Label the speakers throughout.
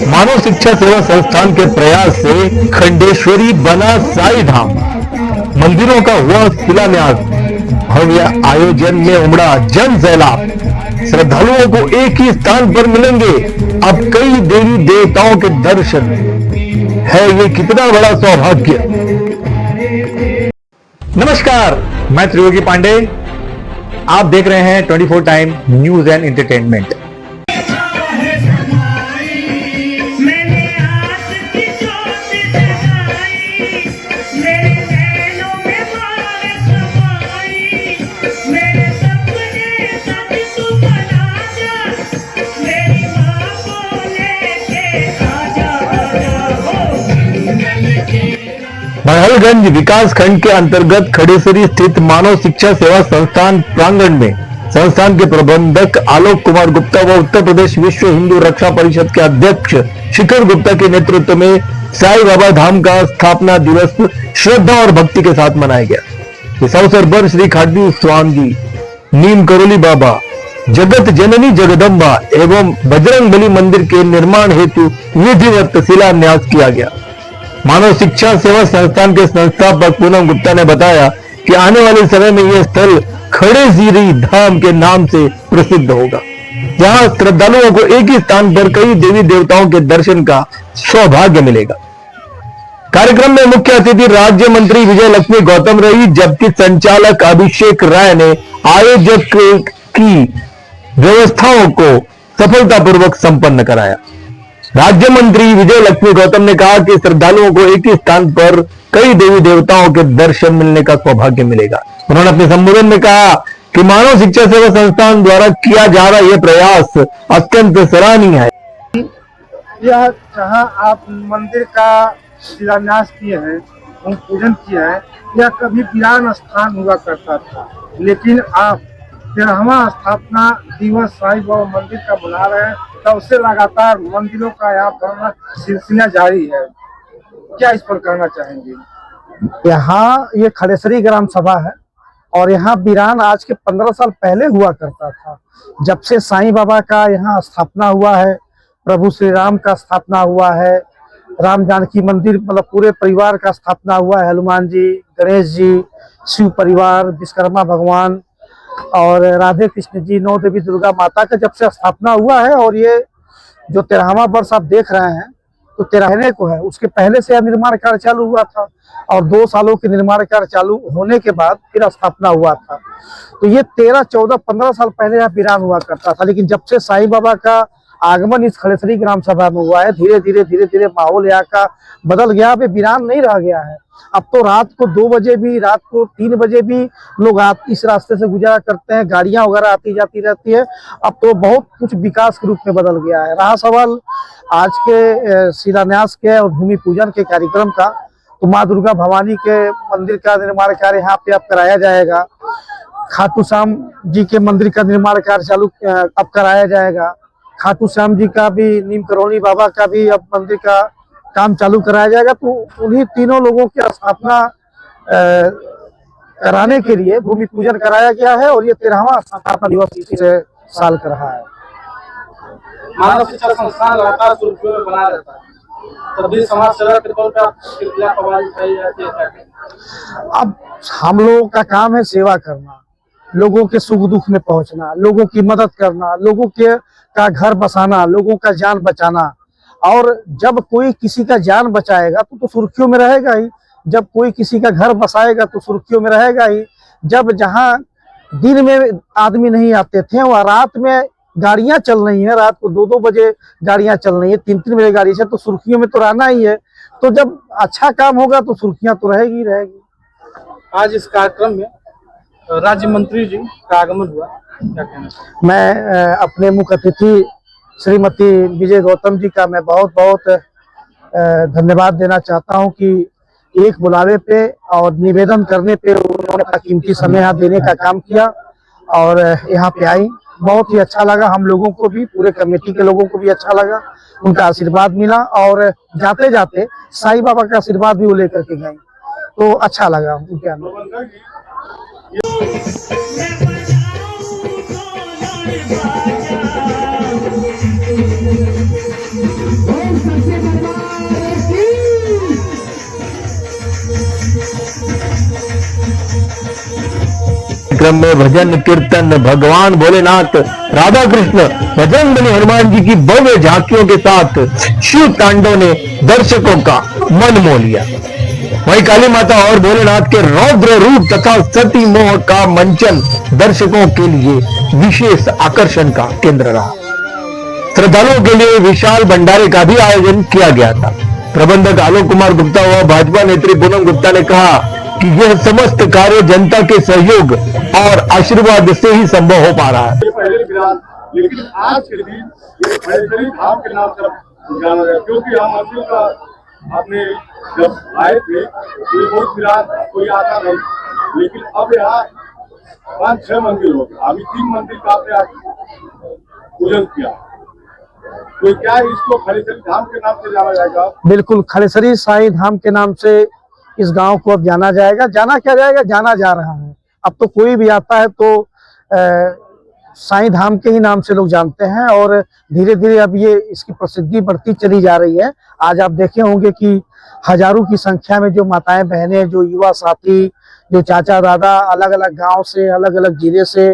Speaker 1: मानव शिक्षा सेवा संस्थान के प्रयास से खंडेश्वरी बना साई धाम, मंदिरों का हुआ शिलान्यास, भव्य आयोजन में उमड़ा जन सैलाब। श्रद्धालुओं को एक ही स्थान पर मिलेंगे अब कई देवी देवताओं के दर्शन। है ये कितना बड़ा सौभाग्य। नमस्कार, मैं त्रियोगी पांडे, आप देख रहे हैं 24 टाइम न्यूज एंड एंटरटेनमेंट। महलगंज विकास खंड के अंतर्गत खड़ेसरी स्थित मानव शिक्षा सेवा संस्थान प्रांगण में संस्थान के प्रबंधक आलोक कुमार गुप्ता व उत्तर प्रदेश विश्व हिंदू रक्षा परिषद के अध्यक्ष शिखर गुप्ता के नेतृत्व में साई बाबा धाम का स्थापना दिवस श्रद्धा और भक्ति के साथ मनाया गया। इस अवसर पर श्री खाटू स्वामी जी, नीम करोली बाबा, जगत जननी जगदम्बा एवं बजरंगबली मंदिर के निर्माण हेतु विधिवत शिलान्यास किया गया। मानव शिक्षा सेवा संस्थान के संस्थापक पूनम गुप्ता ने बताया कि आने वाले समय में यह स्थल खड़ेसरी धाम के नाम से प्रसिद्ध होगा, जहां श्रद्धालुओं को एक ही स्थान पर कई देवी देवताओं के दर्शन का सौभाग्य मिलेगा। कार्यक्रम में मुख्य अतिथि राज्य मंत्री विजय लक्ष्मी गौतम रही, जबकि संचालक अभिषेक राय ने आयोजक की व्यवस्थाओं को सफलतापूर्वक संपन्न कराया। राज्य मंत्री विजय लक्ष्मी गौतम ने कहा कि श्रद्धालुओं को एक ही स्थान पर कई देवी देवताओं के दर्शन मिलने का सौभाग्य मिलेगा। उन्होंने अपने संबोधन में कहा कि मानव शिक्षा सेवा संस्थान द्वारा किया जा रहा यह प्रयास अत्यंत सराहनीय है।
Speaker 2: यह जहां आप मंदिर का शिलान्यास किए हैं, भूमि पूजन किए हैं, यह कभी वीरान स्थान हुआ करता था, लेकिन आप 13वां स्थापना दिवस साई बाबा मंदिर का बना रहे हैं, तब से लगातार मंदिरों का यहाँ बनना सिलसिला जारी है। क्या इस पर कहना चाहेंगे?
Speaker 3: यहाँ ये खड़ेसरी ग्राम सभा है और यहाँ वीरान आज के 15 साल पहले हुआ करता था। जब से साईं बाबा का यहाँ स्थापना हुआ है, प्रभु श्री राम का स्थापना हुआ है, राम जानकी मंदिर मतलब पूरे परिवार का स्थापना हुआ है, हनुमान जी, गणेश जी, शिव परिवार, विश्वकर्मा भगवान और राधे कृष्ण जी, 9 देवी दुर्गा माता का जब से स्थापना हुआ है। और ये जो 13वां वर्ष आप देख रहे हैं तो 13वें को है, उसके पहले से यह निर्माण कार्य चालू हुआ था और 2 सालों के निर्माण कार्य चालू होने के बाद फिर स्थापना हुआ था। तो ये 13, 14, 15 साल पहले यह वीरान हुआ करता था, लेकिन जब से साईं बाबा का आगमन इस खड़ेसरी ग्राम सभा में हुआ है, धीरे धीरे माहौल यहाँ का बदल गया, वे वीरान नहीं रह गया है। अब तो रात को 2 बजे भी, रात को 3 बजे भी लोग इस रास्ते से गुजारा करते हैं, गाड़ियां वगैरह आती जाती रहती है। अब तो बहुत कुछ विकास के रूप में बदल गया है। रहा सवाल आज के शिलान्यास के और भूमि पूजन के कार्यक्रम का, तो माँ दुर्गा भवानी के मंदिर का निर्माण कार्य यहाँ पे अब कराया जाएगा। खाटू श्याम जी के मंदिर का निर्माण कार्य चालू अब कराया जाएगा। खाटू श्याम जी का भी, नीम करोली बाबा का भी अब मंदिर का काम चालू कराया जाएगा। तो उन्हीं तीनों लोगों की स्थापना कराने के लिए भूमि पूजन कराया गया है और ये 13वां स्थापना दिवस इसी साल का रहा है।
Speaker 2: मानव शिक्षा संस्थान लगातार सुर्खियों में बना रहता है, तब भी समाज सेवा के तौर पर
Speaker 3: अब हम लोगों का काम है सेवा करना, लोगों के सुख दुख में पहुंचना, लोगों की मदद करना, लोगों के का घर बसाना, लोगों का जान बचाना। और जब कोई किसी का जान बचाएगा तो सुर्खियों में रहेगा ही, जब कोई किसी का घर बसाएगा तो सुर्खियों में रहेगा ही। जब जहां दिन में आदमी नहीं आते थे वहां रात में गाड़ियां चल रही हैं, रात को 2-2 बजे गाड़ियां चल रही है, 3-3 बजे गाड़ी से, तो सुर्खियों में तो रहना ही है। तो जब अच्छा काम होगा तो सुर्खियां तो रहेगी रहेगी।
Speaker 2: आज इस कार्यक्रम में राज्य मंत्री जी का आगमन हुआ, क्या कहना?
Speaker 3: मैं अपने मुख्य अतिथि श्रीमती विजय गौतम जी का मैं बहुत बहुत धन्यवाद देना चाहता हूं कि एक बुलावे पे और निवेदन करने पे उन्होंने अपना कीमती समय यहाँ देने का काम किया और यहाँ पे आई। बहुत ही अच्छा लगा, हम लोगों को भी, पूरे कमेटी के लोगों को भी अच्छा लगा, उनका आशीर्वाद मिला और जाते जाते साईं बाबा का आशीर्वाद भी वो लेकर के गए, तो अच्छा लगा उनके अंदर।
Speaker 4: Yeah.
Speaker 1: कार्यक्रम में भजन कीर्तन, भगवान भोलेनाथ, राधा कृष्ण, बजरंगबली हनुमान जी की भव्य झांकियों के साथ शिव तांडव ने दर्शकों का मन मोह लिया। वहीं काली माता और भोलेनाथ के रौद्र रूप तथा सती मोह का मंचन दर्शकों के लिए विशेष आकर्षण का केंद्र रहा। श्रद्धालुओं के लिए विशाल भंडारे का भी आयोजन किया गया था। प्रबंधक आलोक कुमार गुप्ता व भाजपा नेत्री पूनम गुप्ता ने कहा कि यह समस्त कार्य जनता के सहयोग और आशीर्वाद से ही संभव हो पा रहा है।
Speaker 4: पहले विराट, लेकिन आज के दिन ये खड़ेसरी धाम के नाम से जाना गया, क्योंकि हम मंदिर का आपने जब आए थे तो ये बहुत विराट कोई आता नहीं, लेकिन अब यहाँ 5-6 मंदिर हो गए। अभी 3 मंदिर का आपने आज पूजन किया, तो क्या इसको खड़ेसरी धाम के नाम से जाना जाएगा?
Speaker 3: बिल्कुल, खड़ेसरी साईं धाम के नाम से इस गांव को अब जाना जाएगा। जाना क्या जाएगा, जाना जा रहा है। अब तो कोई भी आता है तो साईं धाम के ही नाम से लोग जानते हैं और धीरे धीरे अब ये इसकी प्रसिद्धि बढ़ती चली जा रही है। आज आप देखे होंगे कि हजारों की संख्या में जो माताएं बहनें, जो युवा साथी, जो चाचा दादा अलग अलग गांव से, अलग अलग जिले से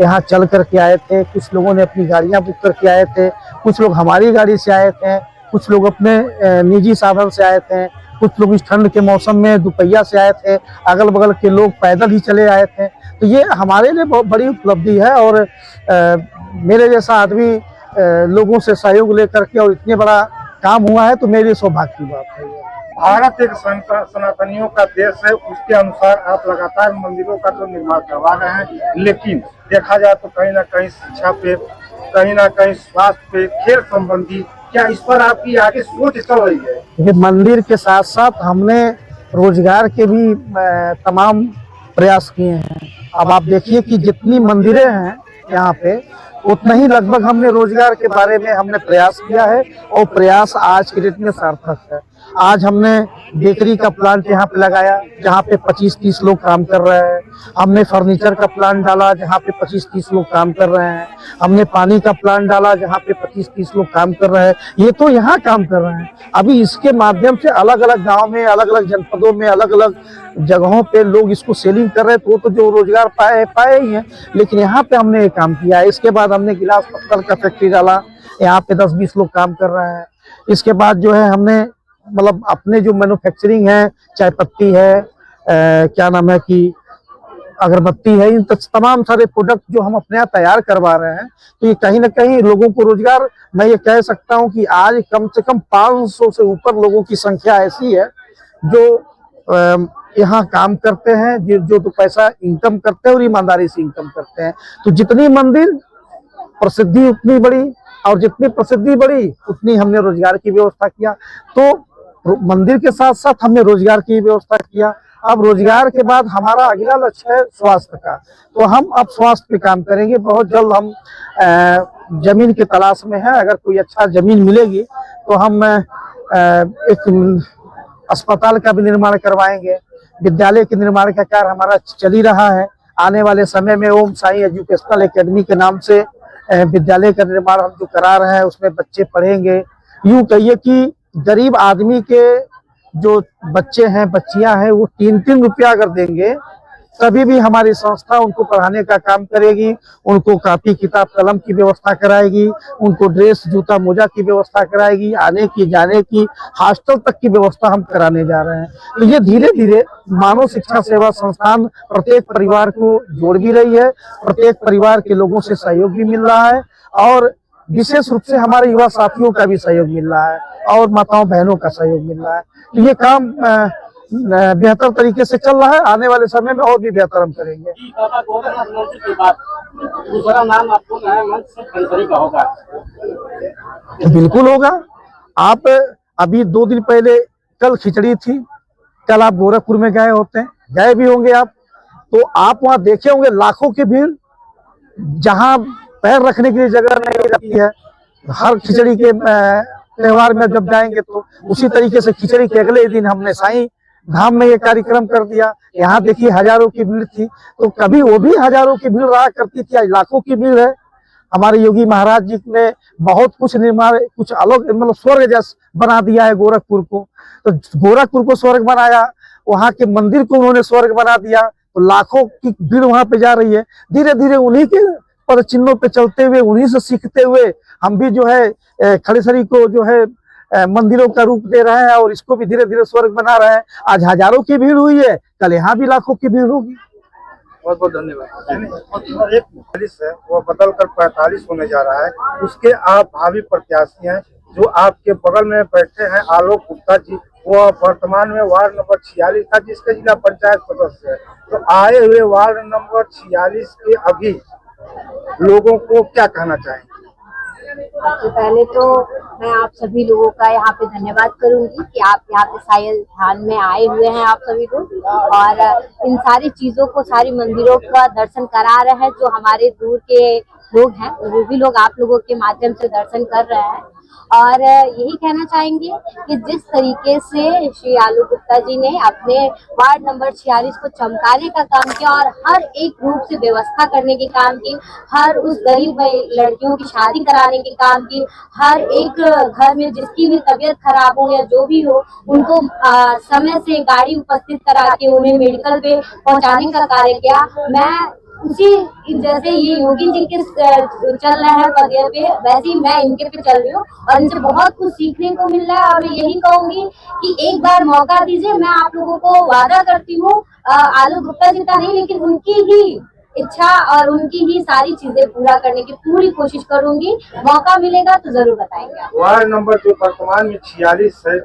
Speaker 3: यहाँ चल करके आए थे। कुछ लोगों ने अपनी गाड़ियां बुक करके आए थे, कुछ लोग हमारी गाड़ी से आए थे, कुछ लोग अपने निजी साधन से आए थे, कुछ लोग इस ठंड के मौसम में दुपहिया से आए थे, अगल बगल के लोग पैदल ही चले आए थे। तो ये हमारे लिए बहुत बड़ी उपलब्धि है और मेरे जैसा आदमी लोगों से सहयोग लेकर के और इतने बड़ा काम हुआ है तो मेरे लिए सौभाग्य की बात है।
Speaker 2: भारत एक सनातनियों का देश है, उसके अनुसार आप लगातार मंदिरों का तो निर्माण करवा रहे हैं, लेकिन देखा जाए तो कहीं ना कहीं शिक्षा पे, कहीं ना कहीं स्वास्थ्य पे, खेल संबंधी, क्या इस पर आपकी आगे सोच चल रही है?
Speaker 3: देखिए, मंदिर के साथ साथ हमने रोजगार के भी तमाम प्रयास किए हैं। अब आप देखिए कि जितनी मंदिरें हैं यहाँ पे उतना ही लगभग हमने रोजगार के बारे में हमने प्रयास किया है और प्रयास आज के डेट में सार्थक है। आज हमने बेकरी का प्लांट यहाँ पे लगाया जहाँ पे 25-30 लोग काम कर रहे हैं। हमने फर्नीचर का प्लांट डाला जहाँ पे 25-30 लोग काम कर रहे हैं। हमने पानी का प्लांट डाला जहाँ पे 25-30 लोग काम कर रहे हैं। ये तो यहाँ काम कर रहे हैं। अभी इसके माध्यम से अलग अलग गाँव में, अलग अलग जनपदों में, अलग अलग जगहों पे लोग इसको सेलिंग कर रहे हैं तो जो रोजगार पाए ही हैं। लेकिन यहाँ पे हमने ये काम किया है। इसके बाद हमने गिलास पत्थर का फैक्ट्री डाला, यहाँ पे 10-20 लोग काम कर रहे हैं। इसके बाद जो है हमने मतलब अपने जो मैन्युफैक्चरिंग है, चाय पत्ती है, क्या नाम है कि अगरबत्ती है, इन तमाम सारे प्रोडक्ट जो हम अपने यहाँ तैयार करवा रहे हैं, तो ये कहीं ना कहीं लोगों को रोजगार, मैं ये कह सकता हूँ कि आज कम से कम 500 से ऊपर लोगों की संख्या ऐसी है जो यहाँ काम करते हैं, जो तो पैसा इनकम करते हैं और ईमानदारी से इनकम करते हैं। तो जितनी मंदिर प्रसिद्धि उतनी बड़ी और जितनी प्रसिद्धि बढ़ी उतनी हमने रोजगार की व्यवस्था किया। तो मंदिर के साथ साथ हमने रोजगार की व्यवस्था किया। अब रोजगार के बाद हमारा अगला लक्ष्य है स्वास्थ्य का, तो हम अब स्वास्थ्य पे काम करेंगे। बहुत जल्द हम जमीन की तलाश में है। अगर कोई अच्छा जमीन मिलेगी तो हम एक अस्पताल का भी निर्माण करवाएंगे। विद्यालय के निर्माण का कार्य हमारा चल ही रहा है। आने वाले समय में ओम साईं एजुकेशनल एकेडमी के नाम से विद्यालय का निर्माण हम जो करा रहे हैं उसमें बच्चे पढ़ेंगे। यूं कहिए कि गरीब आदमी के जो बच्चे हैं, बच्चियां हैं, वो 3-3 रुपया अगर देंगे तभी भी हमारी संस्था उनको पढ़ाने का काम करेगी। उनको कॉपी किताब कलम की व्यवस्था कराएगी, उनको ड्रेस जूता मोजा की व्यवस्था कराएगी, आने की जाने की हॉस्टल तक की व्यवस्था हम कराने जा रहे हैं। तो ये धीरे धीरे मानव शिक्षा सेवा संस्थान प्रत्येक परिवार को जोड़ भी रही है। प्रत्येक परिवार के लोगों से सहयोग भी मिल रहा है और विशेष रूप से हमारे युवा साथियों का भी सहयोग मिल रहा है और माताओं बहनों का सहयोग मिल रहा है। तो ये काम बेहतर तरीके से चल रहा है। आने वाले समय में और भी बेहतर हम करेंगे।
Speaker 5: दूसरा नाम आपको खड़ेसरी का होगा?
Speaker 3: बिल्कुल होगा। आप अभी 2 दिन पहले, कल खिचड़ी थी, कल आप गोरखपुर में गए भी होंगे आप, तो आप वहां देखे होंगे लाखों की भीड़, जहां पैर रखने के लिए जगह नहीं रहती है। हर खिचड़ी के त्योहार में जब जाएंगे तो उसी तरीके से खिचड़ी के अगले दिन हमने साईं धाम में ये कार्यक्रम कर दिया। यहाँ देखिए हजारों की भीड़ थी, तो कभी वो भी हजारों की भीड़ रहा करती थी, आज लाखों की भीड़ है। हमारे योगी महाराज जी ने बहुत कुछ निर्माण, कुछ अलग मतलब स्वर्ग जैसा बना दिया है गोरखपुर को। तो गोरखपुर को स्वर्ग बनाया, वहाँ के मंदिर को उन्होंने स्वर्ग बना दिया। तो लाखों की भीड़ वहां पे जा रही है। धीरे धीरे उन्हीं के पद चिन्हों पे चलते हुए, उन्हीं से सीखते हुए हम भी जो है खड़ेसरी को जो है मंदिरों का रूप दे रहे हैं और इसको भी धीरे धीरे स्वर्ग बना रहे हैं। आज हजारों की भीड़ हुई है, कल यहाँ भी लाखों की भीड़ होगी।
Speaker 2: बहुत बहुत धन्यवाद। एक 40 है वो बदल कर 45 होने जा रहा है, उसके आप भावी प्रत्याशी हैं। जो आपके बगल में बैठे हैं आलोक गुप्ता जी, वो वर्तमान में वार्ड नंबर 46 था जिसके जिला पंचायत सदस्य है। तो आए हुए वार्ड नंबर 46 के अभी लोगों को क्या कहना चाहेंगे?
Speaker 6: सबसे पहले तो मैं आप सभी लोगों का यहाँ पे धन्यवाद करूंगी कि आप यहाँ पे सायल धाम में आए हुए हैं आप सभी लोग, और इन सारी चीजों को, सारी मंदिरों का दर्शन करा रहे हैं। जो हमारे दूर के लोग हैं वो भी लोग आप लोगों के माध्यम से दर्शन कर रहे हैं। और यही कहना चाहेंगे कि जिस तरीके से श्री आलोक गुप्ता जी ने अपने वार्ड नंबर 46 को चमकाने का काम किया और हर एक रूप से व्यवस्था करने के काम की, हर उस गरीब लड़कियों की शादी कराने के काम की, हर एक घर में जिसकी भी तबीयत खराब हो या जो भी हो उनको समय से गाड़ी उपस्थित करा के उन्हें मेडिकल पे पहुंचाने का कार्य किया। मैं उसी जैसे ये योगी जी के चल रहे हैं पदयात्रा पे, वैसे ही मैं इनके पे चल रही हूँ और इनसे बहुत कुछ सीखने को मिल रहा है। और मैं यही कहूंगी कि एक बार मौका दीजिए। मैं आप लोगों को वादा करती हूँ, आलोक गुप्ता जी का नहीं लेकिन उनकी ही इच्छा और उनकी ही सारी चीजें पूरा करने की पूरी कोशिश करूंगी। मौका मिलेगा तो जरूर बताएंगे।
Speaker 2: वार्ड नंबर जो वर्तमान में 46 है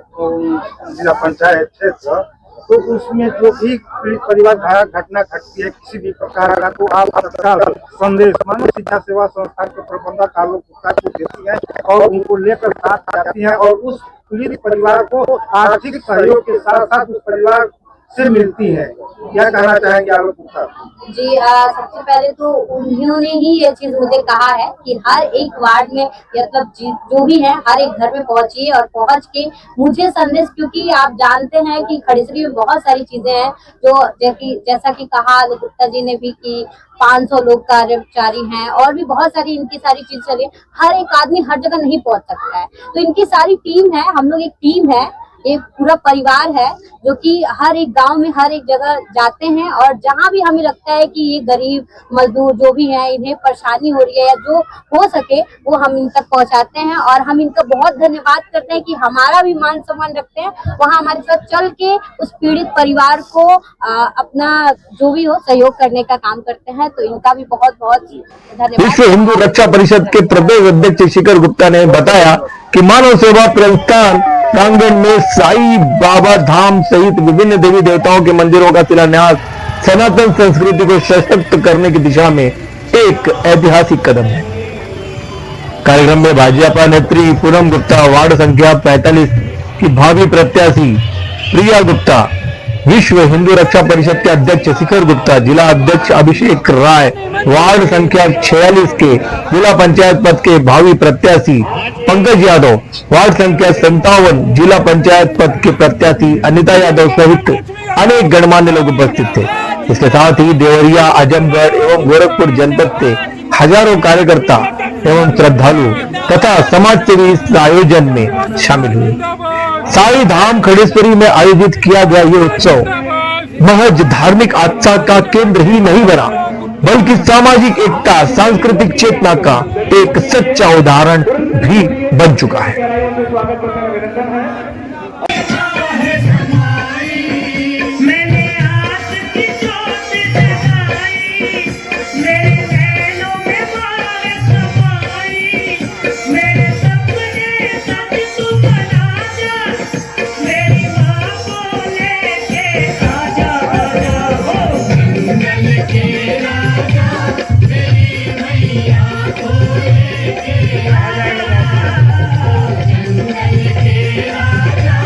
Speaker 2: जिला पंचायत क्षेत्र, तो उसमें जो भी पीड़ित परिवार घटना घटती है किसी भी प्रकार का, तो आप तत्काल संदेश मानव शिक्षा सेवा संस्थान के प्रबंधक आलोक गुप्ता को देती हैं और उनको लेकर साथ जाती हैं और उस पीड़ित परिवार को आर्थिक सहयोग के साथ साथ उस परिवार से मिलती है। क्या कहना चाहेंगे आलोक गुप्ता
Speaker 6: जी? सबसे पहले तो उन्होंने ही ये चीज मुझे कहा है कि हर एक वार्ड में मतलब जो भी है हर एक घर में पहुंचिए और पहुंच के मुझे संदेश, क्योंकि आप जानते हैं कि खड़ेसरी में बहुत सारी चीजें हैं जो जैसा कि कहा आलोक गुप्ता जी ने भी कि 500 लोग कर्मचारी हैं और भी बहुत सारी इनकी सारी चीज चली। हर एक आदमी हर जगह नहीं पहुंच सकता है, तो इनकी सारी टीम है, हम लोग एक टीम है, एक पूरा परिवार है जो कि हर एक गांव में हर एक जगह जाते हैं और जहां भी हमें लगता है कि ये गरीब मजदूर जो भी हैं इन्हें परेशानी हो रही है या जो हो सके वो हम इन तक पहुंचाते हैं। और हम इनका बहुत धन्यवाद करते हैं कि हमारा भी मान सम्मान रखते हैं, वहां हमारे साथ चल के उस पीड़ित परिवार को अपना जो भी हो सहयोग करने का काम करते हैं। तो इनका भी बहुत बहुत धन्यवाद।
Speaker 1: विश्व हिंदू रक्षा परिषद के प्रदेश अध्यक्ष शिखर गुप्ता ने बताया कि मानव सेवा प्रस्थान प्रांगण में साई बाबा धाम सहित विभिन्न देवी देवताओं के मंदिरों का शिलान्यास सनातन संस्कृति को सशक्त करने की दिशा में एक ऐतिहासिक कदम है। कार्यक्रम में भाजपा नेत्री पूनम गुप्ता, वार्ड संख्या 45 की भावी प्रत्याशी प्रिया गुप्ता, विश्व हिंदू रक्षा परिषद के अध्यक्ष शिखर गुप्ता, जिला अध्यक्ष अभिषेक राय, वार्ड संख्या 46 के जिला पंचायत पद के भावी प्रत्याशी पंकज यादव, वार्ड संख्या 57 जिला पंचायत पद के प्रत्याशी अनिता यादव सहित अनेक गणमान्य लोग उपस्थित थे। इसके साथ ही देवरिया, आजमगढ़ एवं गोरखपुर जनपद के हजारों कार्यकर्ता एवं श्रद्धालु तथा समाजसेवी इस आयोजन में शामिल हुए। साई धाम खड़ेसरी में आयोजित किया गया ये उत्सव महज धार्मिक आस्था का केंद्र ही नहीं बना, बल्कि सामाजिक एकता, सांस्कृतिक चेतना का एक सच्चा उदाहरण भी बन चुका है।
Speaker 7: राजा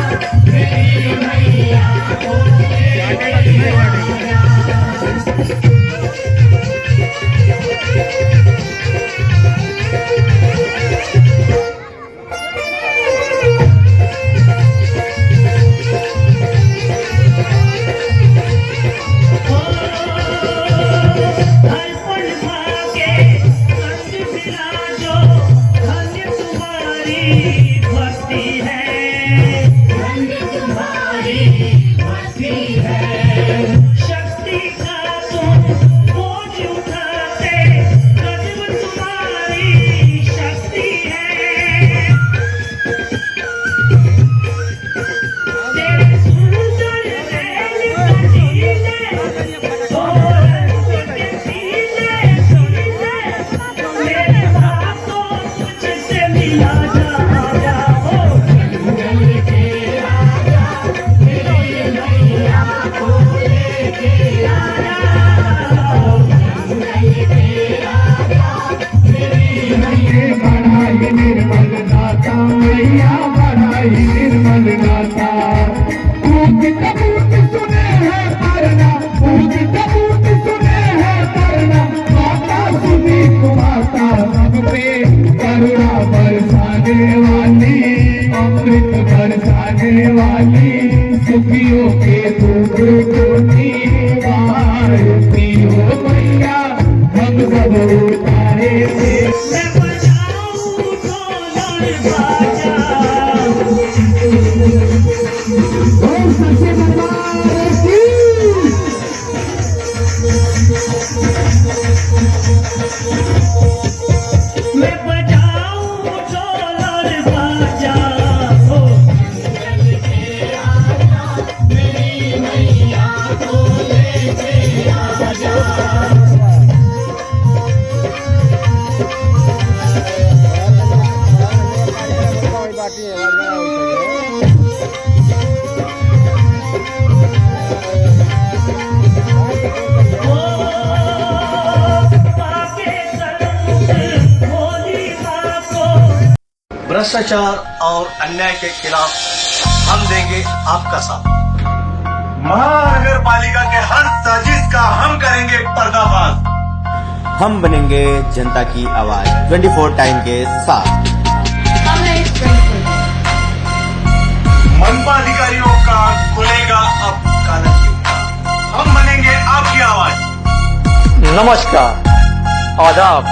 Speaker 7: सुखियों के दूध कोटी वारती हो मैया हम सब उतारे थे
Speaker 8: भ्रष्टाचार और अन्याय के खिलाफ हम देंगे आपका साथ।
Speaker 4: महानगर पालिका के हर साजिश का हम करेंगे पर्दाफाश।
Speaker 9: हम बनेंगे जनता की आवाज 24 टाइम के साथ।
Speaker 4: मनपा अधिकारियों का खुलेगा अब काला चिट्ठा। हम बनेंगे आपकी आवाज।
Speaker 8: नमस्कार, आदाब।